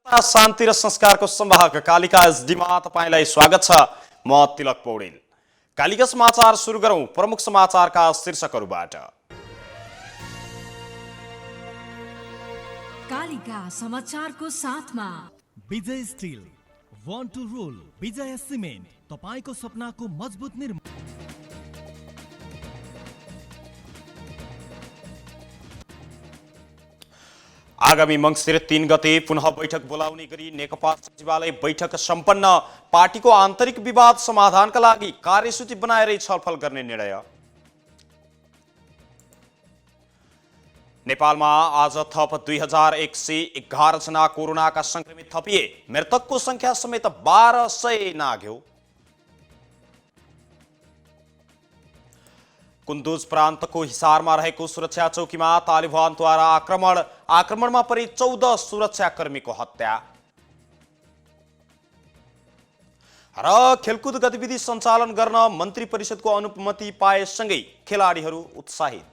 शान्ति र संस्कारको संवाहक कालिका एसडीमा तपाईलाई स्वागत छ। म तिलक पौडेल। कालिका समाचार सुरु गरौं प्रमुख समाचारका शीर्षकहरूबाट। कालिका समाचारको साथमा Vijay steel, want to rule, Vijay cement, तपाईको सपनाको मजबुत निर्माण। आगामी मङ्सिर 3 गते पुनः बैठक बोलाउने गरी नेकपा सचिवालय बैठक सम्पन्न। पार्टीको आन्तरिक विवाद समाधानका लागि कार्यसूची बनाएरै छलफल गर्ने निर्णय। नेपालमा आज थप 2111 जना कोरोनाका संक्रमित थपिए। मृतकको संख्या समेत 1200 नाग्यो। कुन्दुज प्रान्तको हिसारमा रहेको सुरक्षा चौकीमा तालिबानद्वारा आक्रमणमा परि 14 सुरक्षाकर्मीको हत्या। र खेलकुद गतिविधि सञ्चालन गर्न मन्त्री परिषदको अनुमति पाएसँगै खेलाडीहरू उत्साहित।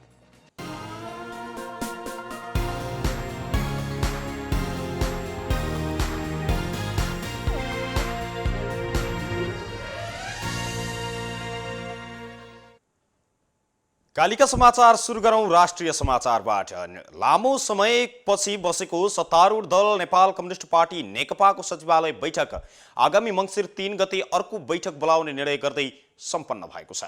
कालिका समाचार सुरु गरौं राष्ट्रिय समाचारबाट। लामो समयपछि बसेको सत्तारूढ दल नेपाल कम्युनिस्ट पार्टी नेकपाको सचिवालय बैठक आगामी मङ्सिर 3 गते अर्को बैठक बोलाउने निर्णय गर्दै सम्पन्न भएको छ।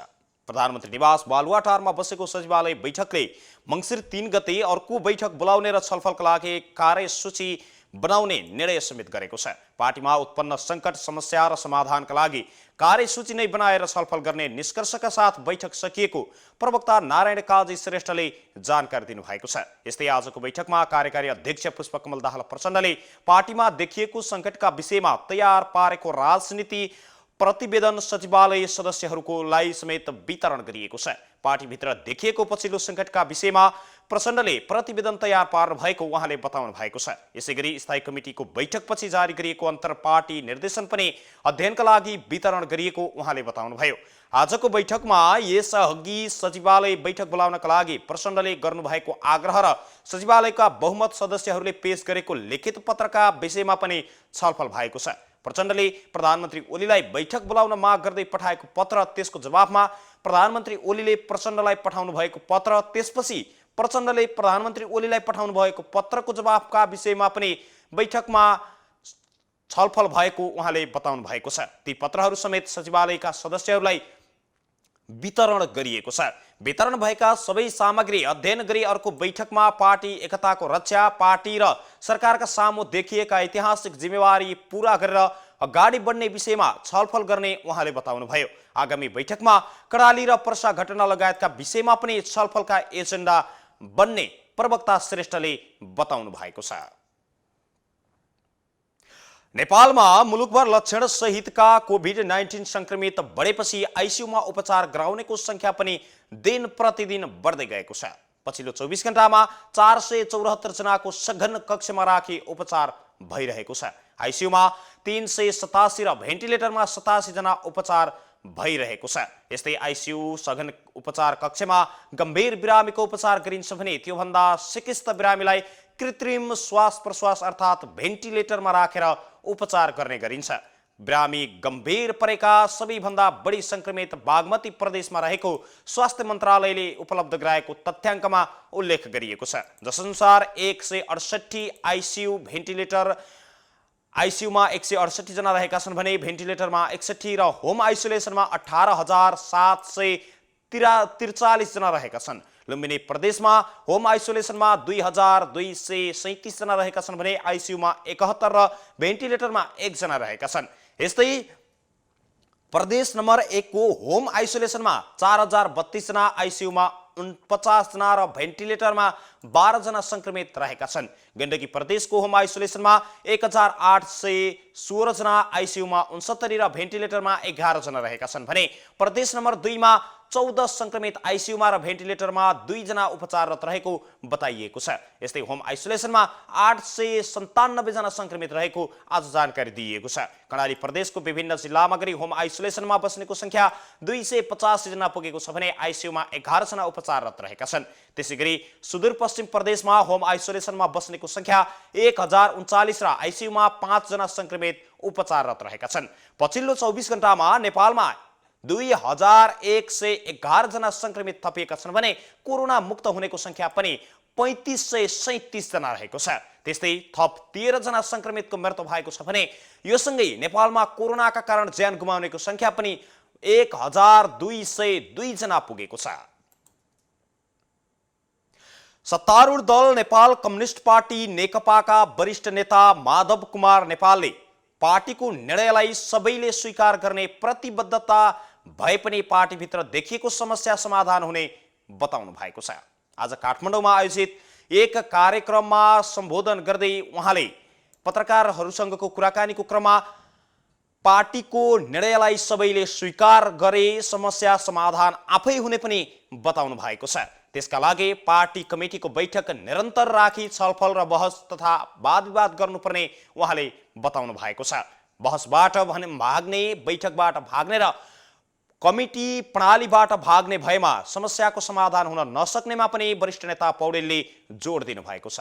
प्रधानमन्त्री निवास बालुवाटारमा बसेको सचिवालय बैठकले मङ्सिर 3 गते अर्को बैठक बोलाउने र छलफलका लागि कार्यसूची बनाउने निर्णय समेत गरेको छ। पार्टीमा उत्पन्न सङ्कट समस्या र समाधानका लागि कार्यसूची नै बनाएर छलफल गर्ने निष्कर्षका साथ बैठक सकिएको प्रवक्ता नारायण काजी श्रेष्ठले जानकारी दिनुभएको छ। यस्तै आजको बैठकमा कार्यकारी अध्यक्ष पुष्पकमल दाहाल प्रचण्डले पार्टीमा देखिएको सङ्कटका विषयमा तयार पारेको राजनीति प्रतिवेदन सचिवालय सदस्यहरूलाई समेत वितरण गरिएको छ। पार्टीभित्र देखिएको पछिल्लो सङ्कटका विषयमा प्रचण्डले प्रतिवेदन तयार पार्नु भएको उहाँले बताउनु भएको छ। यसैगरी स्थायी कमिटीको बैठकपछि जारी गरिएको अन्तर पार्टी निर्देशन पनि अध्ययनका लागि वितरण गरिएको उहाँले बताउनुभयो। आजको बैठकमा यसअघि सचिवालय बैठक बोलाउनका लागि प्रचण्डले गर्नुभएको आग्रह र सचिवालयका बहुमत सदस्यहरूले पेश गरेको लिखित पत्रका विषयमा पनि छलफल भएको छ। प्रचण्डले प्रधानमन्त्री ओलीलाई बैठक बोलाउन माग गर्दै पठाएको पत्र, त्यसको जवाफमा प्रधानमन्त्री ओलीले प्रचण्डलाई पठाउनु भएको पत्र, त्यसपछि प्रचण्डले प्रधानमन्त्री ओलीलाई पठाउनु भएको पत्रको जवाफका विषयमा पनि बैठकमा छलफल भएको उहाँले बताउनु भएको छ। ती पत्रहरू समेत सचिवालयका सदस्यहरूलाई वितरण गरिएको छ। वितरण भएका सबै सामग्री अध्ययन गरी अर्को बैठकमा पार्टी एकताको रक्षा, पार्टी र सरकारका सामु देखिएका ऐतिहासिक जिम्मेवारी पूरा गरेर अगाडि बढ्ने विषयमा छलफल गर्ने उहाँले बताउनुभयो। आगामी बैठकमा कर्णाली र पर्सा घटना लगायतका विषयमा पनि छलफलका एजेन्डा बन्ने प्रवक्ता श्रेष्ठले बताउनु भएको छ। नेपालमा मुलुकभर लक्षण सहितका कोभिड-19 संक्रमित बढेपछि आइसियुमा उपचार गराउनेको संख्या पनि दिन प्रतिदिन बढ्दै गएको छ। पछिल्लो 24 घण्टामा 474 जनाको सघन कक्षमा राखी उपचार भइरहेको छ। आइसियुमा 387 र भेन्टिलेटरमा 87 जना उपचार भइरहेको छ। यस्तै आइसियु सघन उपचार कक्षमा गम्भीर बिरामीको उपचार गरिन्छ भने त्योभन्दा सिकिस्त बिरामीलाई कृत्रिम श्वास प्रश्वास अर्थात् भेन्टिलेटरमा राखेर उपचार गर्ने गरिन्छ। बिरामी गम्भीर परेका सबैभन्दा बढी संक्रमित बागमती प्रदेशमा रहेको स्वास्थ्य मन्त्रालयले उपलब्ध गराएको तथ्याङ्कमा उल्लेख गरिएको छ। जसअनुसार 168 आइसियु भेन्टिलेटर आइसियुमा 168 जना रहेका छन् भने भेन्टिलेटरमा 61 र होम आइसोलेसनमा 18,743 जना रहेका छन्। लुम्बिनी प्रदेशमा होम आइसोलेसनमा 2,237 जना रहेका छन् भने आइसियुमा 71 र भेन्टिलेटरमा 1 जना रहेका छन्। यस्तै प्रदेश नम्बर 1 को होम आइसोलेसनमा 4,032 जना, आइसियुमा 49 जना र भेन्टिलेटरमा 12 जना संक्रमित रहेका छन्। गण्डकी प्रदेशको होम आइसोलेसनमा 1,816 जना, आइसियुमा 69 र भेन्टिलेटरमा 11 जना रहेका छन् भने प्रदेश नम्बर 2 मा 14 संक्रमित आइसियुमा र भेन्टिलेटरमा 2 जना उपचाररत रहेको बताइएको छ। यस्तै होम आइसोलेसनमा 897 जना संक्रमित रहेको आज जानकारी दिइएको छ। कर्णाली प्रदेशको विभिन्न जिल्लामा गरी होम आइसोलेसनमा बस्नेको संख्या 285 जना पुगेको छ भने आइसियुमा 11 जना उपचाररत रहेका छन्। त्यसैगरी सुदूरपश्चिम प्रदेशमा होम आइसोलेसनमा बस्नेको संख्या 1039 र आइसियुमा 5 जना संक्रमित उपचाररत रहेका छन्। पछिल्लो 24 घण्टामा नेपालमा 2111 जना संक्रमित थपिएका छन् भने कोरोना मुक्त हुनेको संख्या पनि 3537 जना रहेको छ। त्यस्तै थप 13 जना संक्रमितको मृत्यु भएको छ भने यो सँगै नेपालमा कोरोनाका कारण ज्यान गुमाउनेको संख्या पनि 1202 जना पुगेको छ। सत्तारूढ दल नेपाल कम्युनिस्ट पार्टी नेकपाका वरिष्ठ नेता माधव कुमार नेपालले पार्टीको निर्णयलाई सबैले स्वीकार गर्ने प्रतिबद्धता भए पनि पार्टीभित्र देखिएको समस्या समाधान हुने बताउनु भएको छ। आज काठमाडौँमा आयोजित एक कार्यक्रममा सम्बोधन गर्दै उहाँले पत्रकारहरूसँगको कुराकानीको क्रममा पार्टीको निर्णयलाई सबैले स्वीकार गरे समस्या समाधान आफै हुने पनि बताउनु भएको छ। त्यसका लागि पार्टी कमिटीको बैठक निरन्तर राखी छलफल र बहस तथा वादविवाद गर्नुपर्ने उहाँले बताउनु भएको छ। बहसबाट भाग्ने, बैठकबाट भाग्ने र कमिटी प्रणालीबाट भाग्ने भएमा समस्याको समाधान हुन नसक्नेमा पनि वरिष्ठ नेता पौडेलले जोड दिनु भएको छ।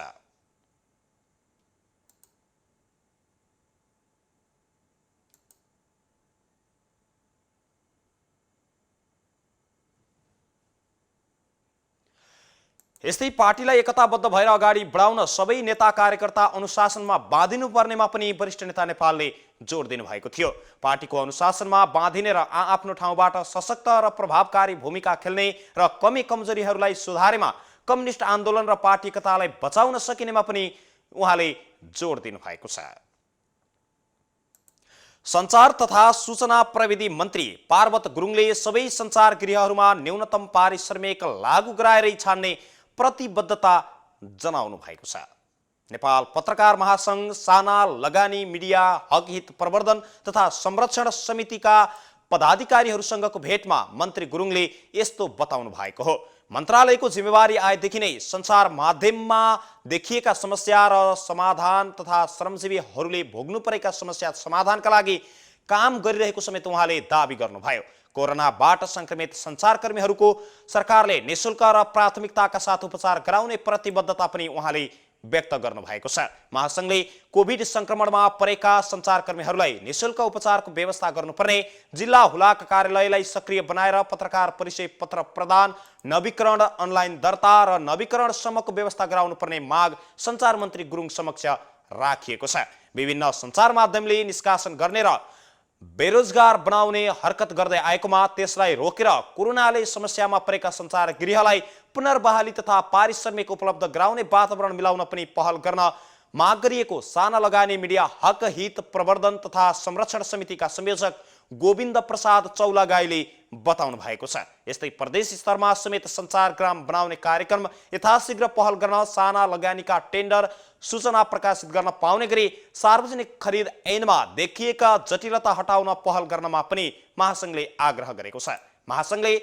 यस्तै पार्टीलाई एकताबद्ध भएर अगाडि बढाउन सबै नेता कार्यकर्ता अनुशासनमा बाँधिनु पर्नेमा पनि वरिष्ठ नेता नेपालले जोड दिनु भएको थियो। पार्टीको अनुशासनमा बाँधिने र आफ्नो ठाउँबाट सशक्त र प्रभावकारी भूमिका खेल्ने र कमी कमजोरीहरूलाई सुधारेमा कम्युनिस्ट आन्दोलन र पार्टी एकतालाई बचाउन सकिनेमा पनि उहाँले जोड दिनु भएको छ। सञ्चार तथा सूचना प्रविधि मन्त्री पार्वत गुरुङले सबै सञ्चार गृहहरूमा न्यूनतम पारिश्रमिक लागू गराएरै छान्ने प्रतिबद्धता जनाउनु भएको छ। नेपाल पत्रकार महासंघ, साना लगानी मिडिया हक हित प्रवर्धन तथा संरक्षण समितिका पदाधिकारीहरूसँगको भेटमा मन्त्री गुरुङले यस्तो बताउनु भएको हो। मन्त्रालयको जिम्मेवारी आएदेखि नै सञ्चार माध्यममा देखिएका समस्या र समाधान तथा श्रमजीवीहरूले भोग्नु परेका समस्या समाधानका लागि काम गरिरहेको समेत उहाँले दाबी गर्नुभयो। कोरोनाबाट संक्रमित सञ्चारकर्मीहरूको सरकारले निशुल्क र प्राथमिकताका साथ उपचार गराउने प्रतिबद्धता पनि उहाँले व्यक्त गर्नुभएको छ। महासंघले कोभिड संक्रमणमा परेका सञ्चारकर्मीहरूलाई निशुल्क उपचारको व्यवस्था गर्नुपर्ने, जिल्ला हुलाक कार्यालयलाई सक्रिय बनाएर पत्रकार परिचय पत्र प्रदान, नवीकरण, अनलाइन दर्ता र नवीकरणसम्मको व्यवस्था गराउनुपर्ने माग सञ्चार मन्त्री गुरुङ समक्ष राखिएको छ। विभिन्न सञ्चार माध्यमले निष्कासन गर्ने र बेरोजगार बनाउने हरकत गर्दै आएकोमा त्यसलाई रोकेर कोरोनाले समस्यामा परेका सञ्चार गृहलाई पुनर्बहाली तथा पारिश्रमिक उपलब्ध गराउने वातावरण मिलाउन पनि पहल गर्न माग गरिएको साना लगानी मिडिया हक हित प्रवर्धन तथा संरक्षण समितिका संयोजक गोविन्द प्रसाद चौलागाईले बताउनु भएको छ। यस्तै प्रदेश स्तरमा समेत सञ्चार ग्राम बनाउने कार्यक्रम यथाशीघ्र पहल गर्न साना लगानीका टेन्डर सूचना प्रकाशित गर्न पाउने गरी सार्वजनिक खरिद ऐनमा देखिएका जटिलता हटाउन पहल गर्नमा पनि महासंघले आग्रह गरेको छ। महासंघले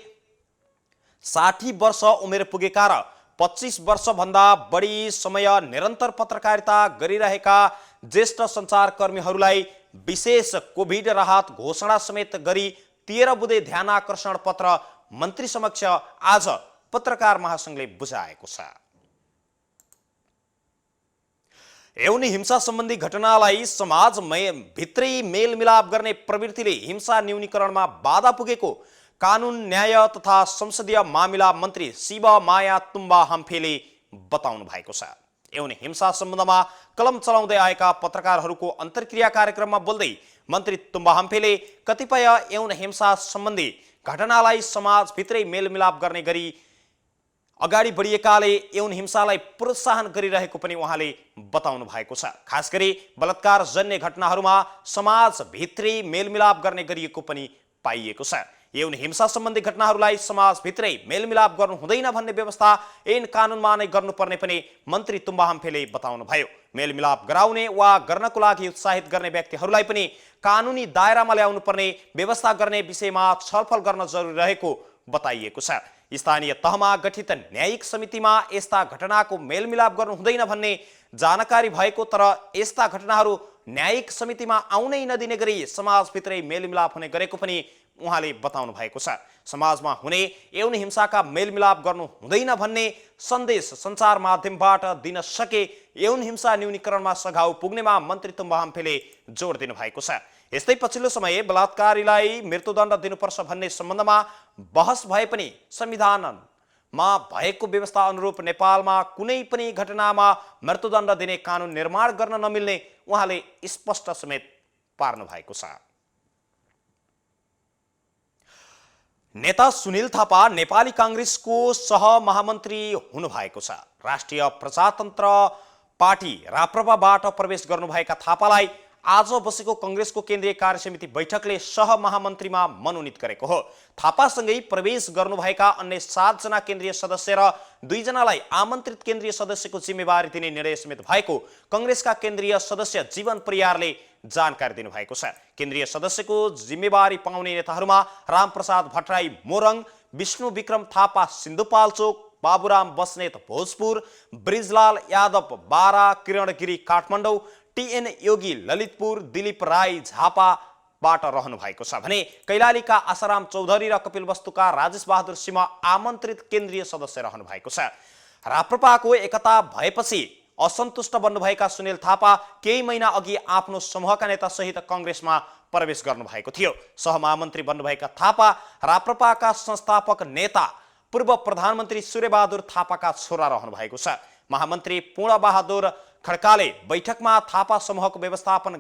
60 वर्ष उमेर पुगेका र 25 वर्षभन्दा बढी समय निरन्तर पत्रकारिता गरिरहेका ज्येष्ठ सञ्चारकर्मीहरूलाई विशेष कोभिड राहत घोषणा समेत गरी 13 बुँदे ध्यानाकर्षण पत्र मन्त्री समक्ष आज पत्रकार महासंघले बुझाएको छ। यौन हिंसा सम्बन्धी घटनालाई समाज भित्रै मेलमिलाप गर्ने प्रवृत्तिले हिंसा न्यूनीकरणमा बाधा पुगेको कानुन न्याय तथा संसदीय मामिला मन्त्री शिव माया तुम्बा हम्फेले बताउनु भएको छ। यौन हिंसा सम्बन्धमा कलम चलाउँदै आएका पत्रकारहरूको अन्तर्क्रिया कार्यक्रममा बोल्दै मन्त्री तुम्बा हम्फेले कतिपय यौन हिंसा सम्बन्धी घटनालाई समाजभित्रै मेलमिलाप गर्ने गरी अगाडि बढिएकाले यौन हिंसालाई प्रोत्साहन गरिरहेको पनि उहाँले बताउनु भएको छ। खास गरी बलात्कार जन्य घटनाहरूमा समाजभित्रै मेलमिलाप गर्ने गरिएको पनि पाइएको छ। यौन हिंसा सम्बन्धी घटनाहरूलाई समाजभित्रै मेलमिलाप गर्नु हुँदैन भन्ने व्यवस्था ऐन कानुनमा नै गर्नुपर्ने पनि मन्त्री तुम्बा हम्फेले बताउनु भयो। मेलमिलाप गराउने वा गर्नको लागि उत्साहित गर्ने व्यक्तिहरूलाई पनि कानुनी दायरामा ल्याउनु पर्ने व्यवस्था गर्ने विषयमा छलफल गर्न जरुरी रहेको बताइएको छ। स्थानीय तहमा गठित न्यायिक समितिमा यस्ता घटनाको मेलमिलाप गर्नु हुँदैन भन्ने जानकारी भएको, तर यस्ता घटनाहरू न्यायिक समितिमा आउनै नदिने गरी समाजभित्रै मेलमिलाप हुने गरेको पनि उहाँले बताउनु भएको छ। समाजमा हुने यौन हिंसाका मेलमिलाप गर्नु हुँदैन भन्ने सन्देश सञ्चार माध्यमबाट दिन सके यौन हिंसा न्यूनीकरणमा सघाउ पुग्नेमा मन्त्री तुम्बा हाम्फेले जोड दिनु भएको छ। यस्तै पछिल्लो समय बलात्कारीलाई मृत्युदण्ड दिनुपर्छ भन्ने सम्बन्धमा बहस भए पनि संविधानमा भएको व्यवस्था अनुरूप नेपालमा कुनै पनि घटनामा मृत्युदण्ड दिने कानुन निर्माण गर्न नमिल्ने उहाँले स्पष्ट समेत पार्नु भएको छ। नेता सुनिल थापा नेपाली कांग्रेसको सहमहामन्त्री हुनुभएको छ। राष्ट्रिय प्रजातन्त्र पार्टी राप्रपाबाट प्रवेश गर्नुभएका थापालाई आज बसेको कांग्रेसको केन्द्रीय कार्यसमिति बैठकले सहमहामन्त्रीमा मनोनित गरेको हो। थापासँगै प्रवेश गर्नुभएका अन्य 7 जना केन्द्रीय सदस्य र 2 जनालाई आमन्त्रित केन्द्रीय सदस्यको जिम्मेवारी दिने निर्णय समेत भएको कांग्रेसका केन्द्रीय सदस्य जीवन परियारले जानकारी दिनुभएको छ। केन्द्रीय सदस्यको जिम्मेवारी पाउने नेताहरूमा रामप्रसाद भट्टराई मोरङ, विष्णु विक्रम थापा सिन्धुपाल्चोक, बाबुराम बस्नेत भोजपुर, ब्रिजलाल यादव बारा, किरण गिरी काठमाडौँ, टीएन योगी ललितपुर, दिलीप राई झापाबाट रहनु भएको छ भने कैलालीका आसाराम चौधरी र कपिलवस्तुका राजेश बहादुर सिंह आमन्त्रित केन्द्रीय सदस्य रहनु भएको छ। राप्रपाको एकता भएपछि असन्तुष्ट बन्नुभएका सुनिल थापा केही महिना अघि आफ्नो समूहका नेता सहित कांग्रेसमा प्रवेश गर्नुभएको थियो। सहमहामन्त्री बन्नुभएका थापा राप्रपाका संस्थापक नेता पूर्व प्रधानमन्त्री सूर्यबहादुर थापाका छोरा रहनु भएको छ। महामन्त्री पूर्णबहादुर खड्काले बैठकमा थापा समूहको व्यवस्थापन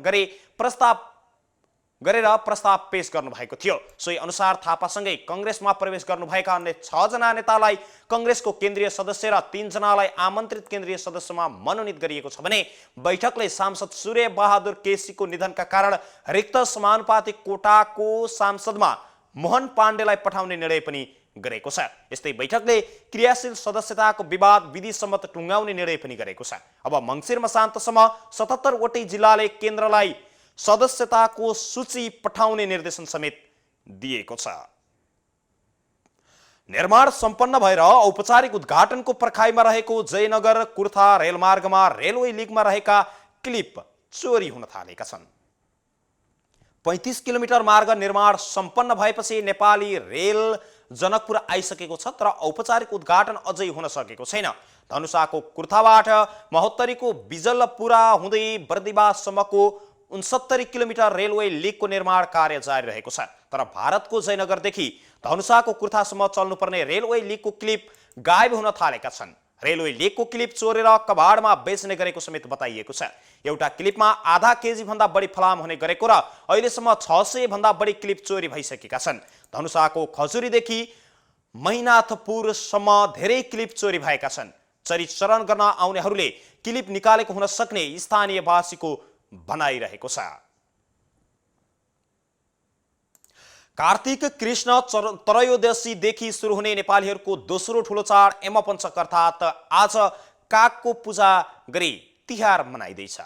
गरेर प्रस्ताव पेश गर्नुभएको थियो। सोही अनुसार थापासँगै कांग्रेसमा प्रवेश गर्नुभएका अन्य 6 जना नेतालाई कांग्रेसको केन्द्रीय सदस्य र 3 जनालाई आमन्त्रित केन्द्रीय सदस्यमा मनोनित गरिएको छ भने बैठकले सांसद सूर्य बहादुर केसीको निधनका कारण रिक्त समानुपातिक कोटाको सांसदमा मोहन पाण्डेलाई पठाउने निर्णय पनि गरेको छ। यस्तै बैठकले क्रियाशील सदस्यताको विवाद विधिसम्मत टुङ्गाउने निर्णय पनि गरेको छ। अब मङ्सिर मसान्तसम्म 77 वटै जिल्लाले केन्द्रलाई सदस्यताको सूची पठाउने निर्देशन समेत दिएको छ। निर्माण सम्पन्न भएर औपचारिक उद्घाटनको पर्खाइमा रहेको जयनगर कुर्था रेलमार्गमा रेलवे लिगमा रहेका क्लिप चोरी हुन थालेका छन्। 35 किलोमिटर मार्ग निर्माण सम्पन्न भएपछि नेपाली रेल जनकपुर आइसकेको छ, तर औपचारिक उद्घाटन अझै हुन सकेको छैन। धनुषाको कुर्थाबाट महोत्तरीको बिजलपुरा हुँदै बर्दिवाससम्मको 69 किलोमिटर रेलवे लिगको निर्माण कार्य जारी रहेको छ, तर भारतको जयनगरदेखि धनुषाको कुर्थासम्म चल्नुपर्ने रेलवे लिगको क्लिप गायब हुन थालेका छन्। रेलवे लिगको क्लिप चोरेर कबाडमा बेच्ने गरेको समेत बताइएको छ। एउटा क्लिपमा आधा केजी भन्दा बढी फलाम हुने गरेको र अहिलेसम्म 600 भन्दा बढी क्लिप चोरी भइसकेका छन्। धनुषाको खजुरीदेखि महिनाथपुरसम्म धेरै क्लिप चोरी भएका छन्। चरण गर्न आउनेहरूले क्लिप निकालेको हुन सक्ने स्थानीयवासीको भनाइरहेको छ। कार्तिक कृष्ण त्रयोदशीदेखि सुरु हुने नेपालीहरूको दोस्रो ठुलो चाड यमपञ्चक अर्थात् आज कागको पूजा गरी तिहार मनाइँदैछ।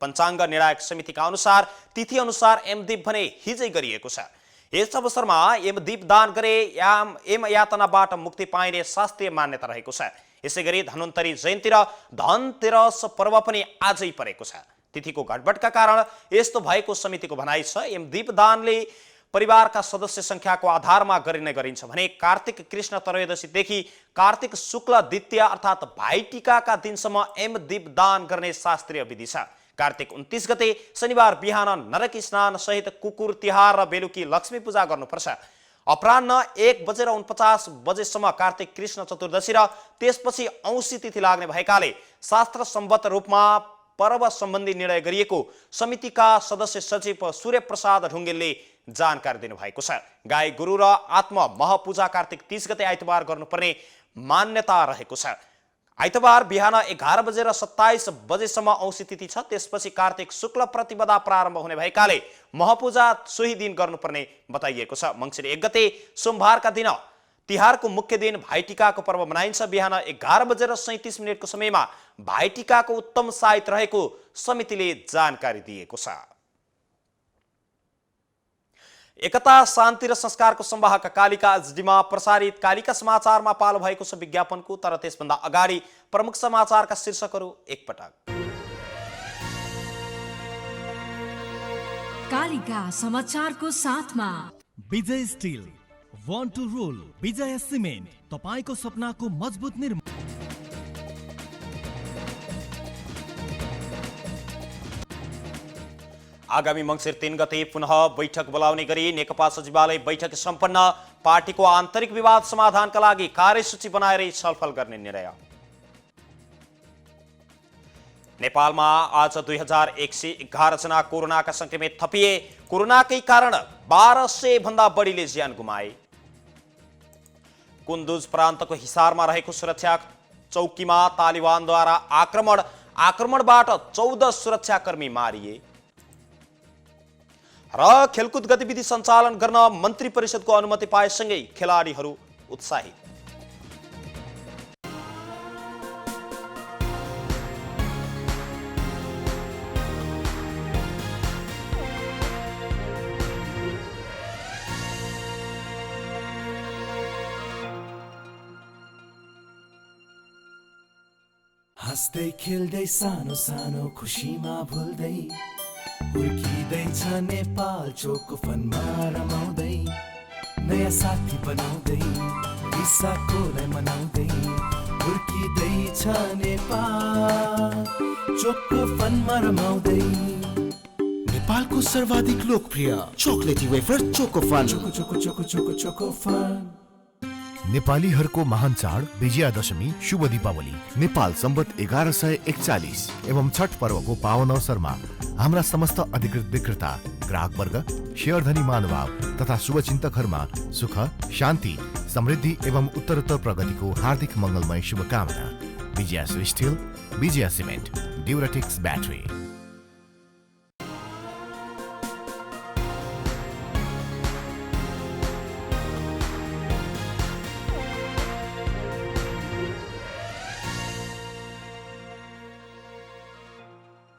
पञ्चाङ्ग निर्णायक समितिका अनुसार तिथि अनुसार यमदीप भने हिजै गरिएको छ। यस अवसरमा यमदीप दान गरे यम यातनाबाट मुक्ति पाइने शास्त्रीय मान्यता रहेको छ। यसैगरी धन्वन्तरी जयन्ती र धनतेरस पर्व पनि आजै परेको छ। तिथिको गडबडका कारण यस्तो भएको समितिको भनाइ छ। यमदीप दानले परिवारका सदस्य संख्याको आधारमा गरिने गरिन्छ भने कार्तिक कृष्ण त्रयोदशीदेखि कार्तिक शुक्ल द्वितीया अर्थात् भाइटिकाका दिनसम्म यमदीप दान गर्ने शास्त्रीय विधि छ। कार्तिक 29 गते शनिबार बिहान नरक स्नान सहित कुकुर तिहार र बेलुकी लक्ष्मी पूजा गर्नुपर्छ। अपराह्न 1:49 बजेसम्म कार्तिक कृष्ण चतुर्दशी र त्यसपछि औँसी तिथि लाग्ने भएकाले शास्त्र सम्बद्ध रूपमा पर्व सम्बन्धी निर्णय गरिएको समितिका सदस्य सचिव सूर्य प्रसाद ढुङ्गेलले जानकारी दिनुभएको छ। गाई गुरु र आत्म महपूजा कार्तिक 30 गते आइतबार गर्नुपर्ने मान्यता रहेको छ। आइतबार बिहान 11:27 बजेसम्म औँसी तिथि छ। त्यसपछि कार्तिक शुक्ल प्रतिपदा प्रारम्भ हुने भएकाले महपूजा सोही दिन गर्नुपर्ने बताइएको छ। मङ्सिर 1 गते सोमबारका दिन तिहारको मुख्य दिन भाइटिकाको पर्व मनाइन्छ। बिहान 11:37 को समयमा भाइटिकाको उत्तम साइत रहेको समितिले जानकारी दिएको छ। एकता शान्ति र संस्कारको संवाहक कालिका एचडीमा प्रसारित कालिका समाचारमा पालो भएको छ विज्ञापनको। तर त्यसभन्दा अगाडि प्रमुख समाचारका शीर्षकहरू एकपटक। कालिका समाचारको साथमा Vijay steel, want to rule, Vijay cement, तपाईको सपनाको मजबुत निर्माण। आगामी मङ्सिर 3 गते पुनः बैठक बोलाउने गरी नेकपा सचिवालय बैठक सम्पन्न। पार्टीको आन्तरिक विवाद समाधानका लागि कार्यसूची बनाएर छलफल गर्ने निर्णय। नेपालमा आज 2111 जना कोरोनाका संक्रमित थपिए। कोरोनाकै कारण 1200 भन्दा बढीले ज्यान गुमाए। कुन्दुज प्रान्तको हिसारमा रहेको सुरक्षा चौकीमा तालिबानद्वारा आक्रमणबाट 14 सुरक्षाकर्मी मारिए। र खेलकुद गतिविधि सञ्चालन गर्न मन्त्री परिषदको अनुमति पाएसँगै खेलाडीहरू उत्साहित। हाँस्दै खेल्दै सानो सानो खुसीमा भुल्दै हुर्किँदैछ नेपाल चोको फनमा रमाउँदै नयाँ साथी बनाउँदै विशाखोलाई मनाउँदै हुर्किँदैछ नेपाल चोको फनमा रमाउँदै। नेपालको सर्वाधिक लोकप्रिय chocolatey wafer Choco Fun. Choco Choco Choco Choco Choco Fun. नेपालीहरूको महान चाड विजयादशमी शुभ दीपावली नेपाल सम्बत 1141 एवं छठ पर्वको पावन अवसरमा हाम्रा समस्त अधिकृत विक्रेता, ग्राहक वर्ग, शेयरधनी महानुभाव तथा शुभचिन्तकहरूमा सुख, शान्ति, समृद्धि एवं उत्तरोत्तर प्रगतिको हार्दिक मङ्गलमय शुभकामना। Vijaya steel, Vijaya cement, Duratex battery.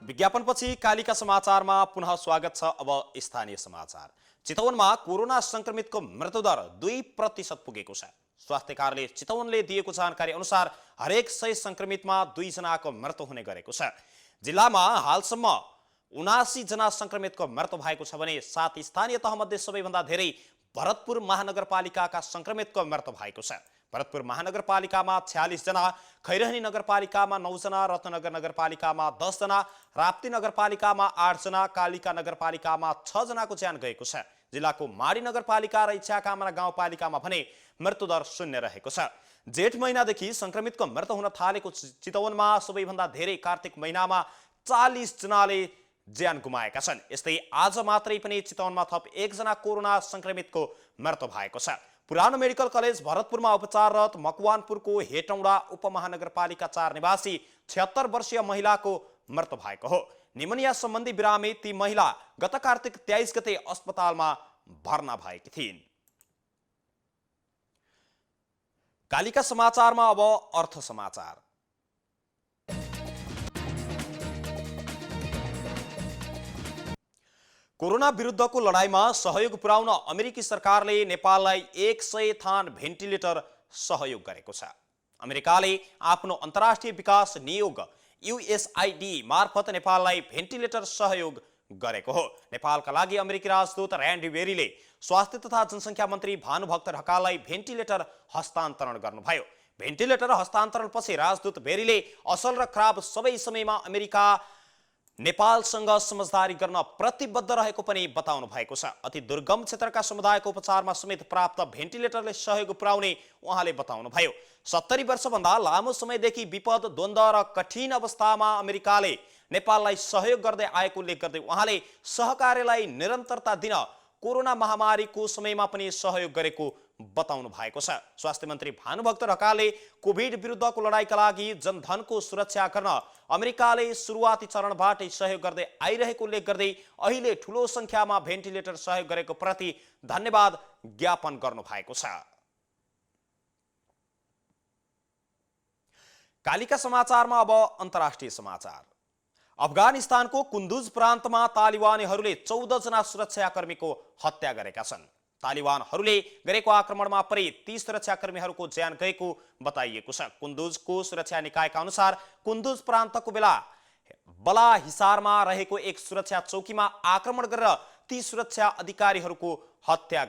विज्ञापनपछि कालिका समाचारमा पुनः स्वागत छ। अब स्थानीय समाचार। चितवनमा कोरोना संक्रमितको मृत्युदर 2% पुगेको छ। स्वास्थ्य कार्यालय चितवनले दिएको जानकारी अनुसार हरेक 100 संक्रमितमा 2 जनाको मृत्यु हुने गरेको छ। जिल्लामा हालसम्म 79 जना संक्रमितको मृत्यु भएको छ भने 7 स्थानीय तहमध्ये सबैभन्दा धेरै भरतपुर महानगरपालिकाका संक्रमितको मृत्यु भएको छ। भरतपुर महानगरपालिकामा 46 जना, खैरहनी नगरपालिकामा 9 जना, रत्नगर नगरपालिकामा 10 जना, राप्ती नगरपालिकामा 8 जना, कालिका नगरपालिकामा 6 जनाको ज्यान गएको छ। जिल्लाको माडी नगरपालिका र इच्छाकामना गाउँपालिकामा भने मृत्युदर 0 रहेको छ। जेठ महिनादेखि संक्रमितको मृत्यु हुन थालेको चितवनमा सबैभन्दा धेरै कार्तिक महिनामा 40 जनाले ज्यान गुमाएका छन्। यस्तै आज मात्रै पनि चितवनमा थप 1 जना कोरोना संक्रमितको मृत्यु भएको छ। पुरानो मेडिकल कलेज भरतपुरमा उपचाररत मकवानपुरको हेटौँडा उपमहानगरपालिका 4 निवासी 76 वर्षीय महिलाको मृत्यु भएको हो। निमोनिया सम्बन्धी बिरामी ती महिला गत कार्तिक 23 गते अस्पतालमा भर्ना भएकी थिइन्। कालिका समाचारमा अब अर्थ समाचार। कोरोना विरुद्धको लडाईँमा सहयोग पुर्याउन अमेरिकी सरकारले नेपाललाई 100 थान भेन्टिलेटर सहयोग गरेको छ। अमेरिकाले आफ्नो अन्तर्राष्ट्रिय विकास नियोग USAID मार्फत नेपाललाई भेन्टिलेटर सहयोग गरेको हो। नेपालका लागि अमेरिकी राजदूत र्यान्डी बेरीले स्वास्थ्य तथा जनसङ्ख्या मन्त्री भानुभक्त ढकाललाई भेन्टिलेटर हस्तान्तरण गर्नुभयो। भेन्टिलेटर हस्तान्तरणपछि राजदूत बेरीले असल र खराब सबै समयमा अमेरिका नेपालसँग समझदारी गर्न प्रतिबद्ध रहेको पनि बताउनु भएको छ। अति दुर्गम क्षेत्रका समुदायको उपचारमा समेत प्राप्त भेन्टिलेटरले सहयोग पुर्याउने उहाँले बताउनुभयो। 70 वर्षभन्दा लामो समयदेखि विपद, द्वन्द्व र कठिन अवस्थामा अमेरिकाले नेपाललाई सहयोग गर्दै आएको उल्लेख गर्दै उहाँले सहकार्यलाई निरन्तरता दिन कोरोना महामारीको समयमा पनि सहयोग गरेको बताउनु भएको छ। स्वास्थ्य मन्त्री भानुभक्त ढकालले कोभिड विरुद्धको लडाईँका लागि जनधनको सुरक्षा गर्न अमेरिकाले सुरुवाती चरणबाटै सहयोग गर्दै आइरहेको उल्लेख गर्दै अहिले ठूलो संख्यामा भेन्टिलेटर सहयोग गरेको प्रति धन्यवाद ज्ञापन गर्नु भएको छ। कालिका समाचारमा अब अन्तर्राष्ट्रिय समाचार। अफगानिस्तानको कुन्दुज प्रान्तमा तालिबानीहरूले 14 जना सुरक्षाकर्मीको हत्या गरेका छन्। तालिबानहरूले गरेको आक्रमणमा परि 30 सुरक्षाकर्मीहरूको ज्यान गएको बताइएको छ। कुन्दुजको सुरक्षा निकायका अनुसार कुन्दुज प्रान्तको बला हिसारमा रहेको एक सुरक्षा चौकीमा आक्रमण गरेर ती सुरक्षा अधिकारीहरूको हत्या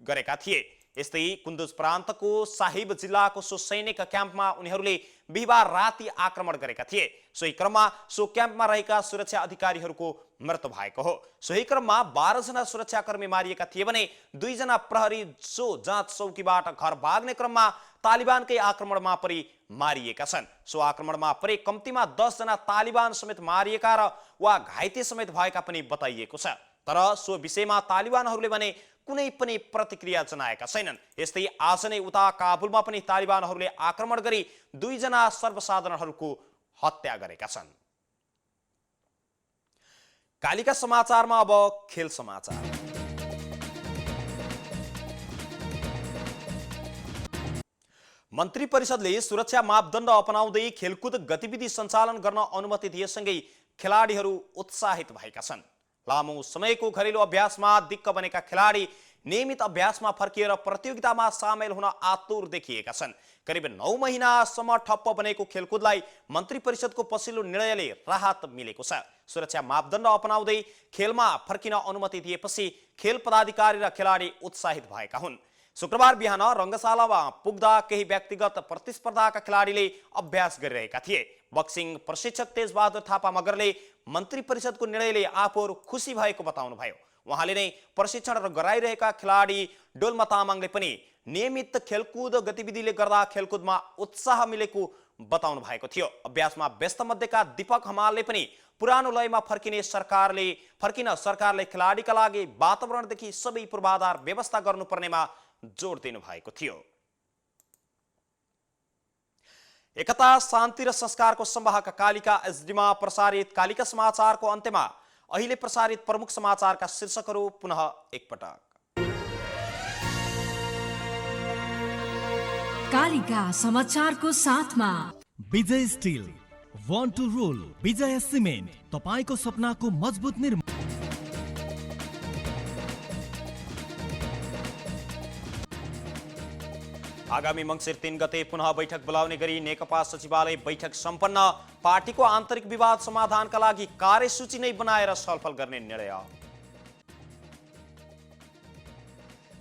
गरेका थिए। यस्तै कुन्दुज प्रान्तको साहिब जिल्लाको सो सैनिक क्याम्पमा उनीहरूले बिहिबार राति आक्रमण गरेका थिए। सोही क्रममा सो क्याम्पमा रहेका सुरक्षा अधिकारीहरूको मृत्यु भएको हो। सोही क्रममा 12 जना सुरक्षाकर्मी मारिएका थिए भने 2 जना प्रहरी सो जाँच चौकीबाट घर भाग्ने क्रममा तालिबानकै आक्रमणमा परि मारिएका छन्। सो आक्रमणमा परि कम्तीमा 10 जना तालिबान समेत मारिएका वा घाइते समेत भएका पनि बताइएको छ। तर सो विषयमा तालिबानहरूले भने कुनै पनि प्रतिक्रिया जनाएका छैनन्। यस्तै आज नै उता काबुलमा पनि तालिबानहरूले आक्रमण गरी 2 जना सर्वसाधारणहरूको हत्या गरेका छन्। कालिका समाचारमा अब खेल समाचार। मन्त्री परिषदले सुरक्षा मापदण्ड अपनाउँदै खेलकुद गतिविधि सञ्चालन गर्न अनुमति दिएसँगै खेलाडीहरू उत्साहित भएका छन्। लामो समयको घरेलु अभ्यासमा दिक्क बनेका खेलाडी नियमित अभ्यासमा फर्किएर प्रतियोगितामा सामेल हुन आतुर देखिएका छन्। करिब 9 महिनासम्म ठप्प बनेको खेलकुदलाई मन्त्री परिषदको पछिल्लो निर्णयले राहत मिलेको छ। सुरक्षा मापदण्ड अपनाउँदै खेलमा फर्किन अनुमति दिएपछि खेल पदाधिकारी र खेलाडी उत्साहित भएका हुन्। शुक्रबार बिहान रङ्गशालामा पुग्दा केही व्यक्तिगत प्रतिस्पर्धाका खेलाडीले अभ्यास गरिरहेका थिए। बक्सिङ प्रशिक्षक तेजबहादुर थापा मगरले मन्त्री परिषदको निर्णयले आफूहरू खुसी भएको बताउनुभयो। उहाँले नै प्रशिक्षण गराइरहेका खेलाडी डोल्मा तामाङले पनि नियमित खेलकुद गतिविधिले गर्दा खेलकुदमा उत्साह मिलेको बताउनु भएको थियो। अभ्यासमा व्यस्त मध्येका दीपक हमालले पनि पुरानो लयमा फर्किन सरकारले खेलाडीका लागि वातावरणदेखि सबै पूर्वाधार व्यवस्था गर्नुपर्नेमा जोड दिनु भएको थियो। एकता शान्ति र संस्कारको संवाहक कालिका एसडीमा प्रसारित कालिका समाचारको अन्त्यमा अहिले प्रसारित प्रमुख समाचारका शीर्षकहरू पुनः एकपटक। कालिका समाचारको साथमा Vijay steel, want to rule, Vijay cement, तपाईको सपनाको मजबुत निर्माण। आगामी मङ्सिर 3 गते पुनः बैठक बोलाउने गरी नेकपा सचिवालय बैठक सम्पन्न। पार्टीको आन्तरिक विवाद समाधानका लागि कार्यसूची नै बनाएर छलफल गर्ने निर्णय।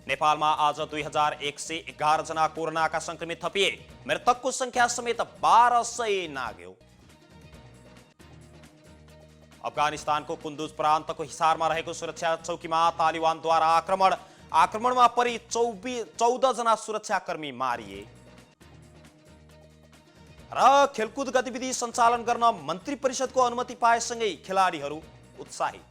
नेपालमा आज 2111 जना कोरोनाका संक्रमित थपिए। मृतकको संख्या समेत 1200 नाग्यो। अफगानिस्तानको कुन्दुज प्रान्तको हिसारमा रहेको सुरक्षा चौकीमा तालिबानद्वारा आक्रमणमा परि 14 जना सुरक्षाकर्मी मारिए। र खेलकुद गतिविधि सञ्चालन गर्न मन्त्री परिषदको अनुमति पाएसँगै खेलाडीहरू उत्साहित।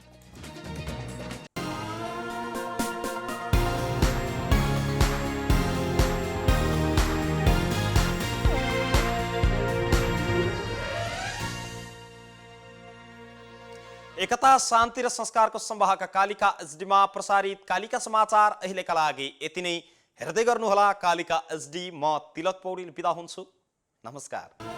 एकता शान्ति र संस्कारको संवाहक कालिका एसडीमा प्रसारित कालिका समाचार अहिलेका लागि यति नै। हेर्दै गर्नुहोला कालिका एसडी। म तिलक पौडेल बिदा हुन्छु। नमस्कार।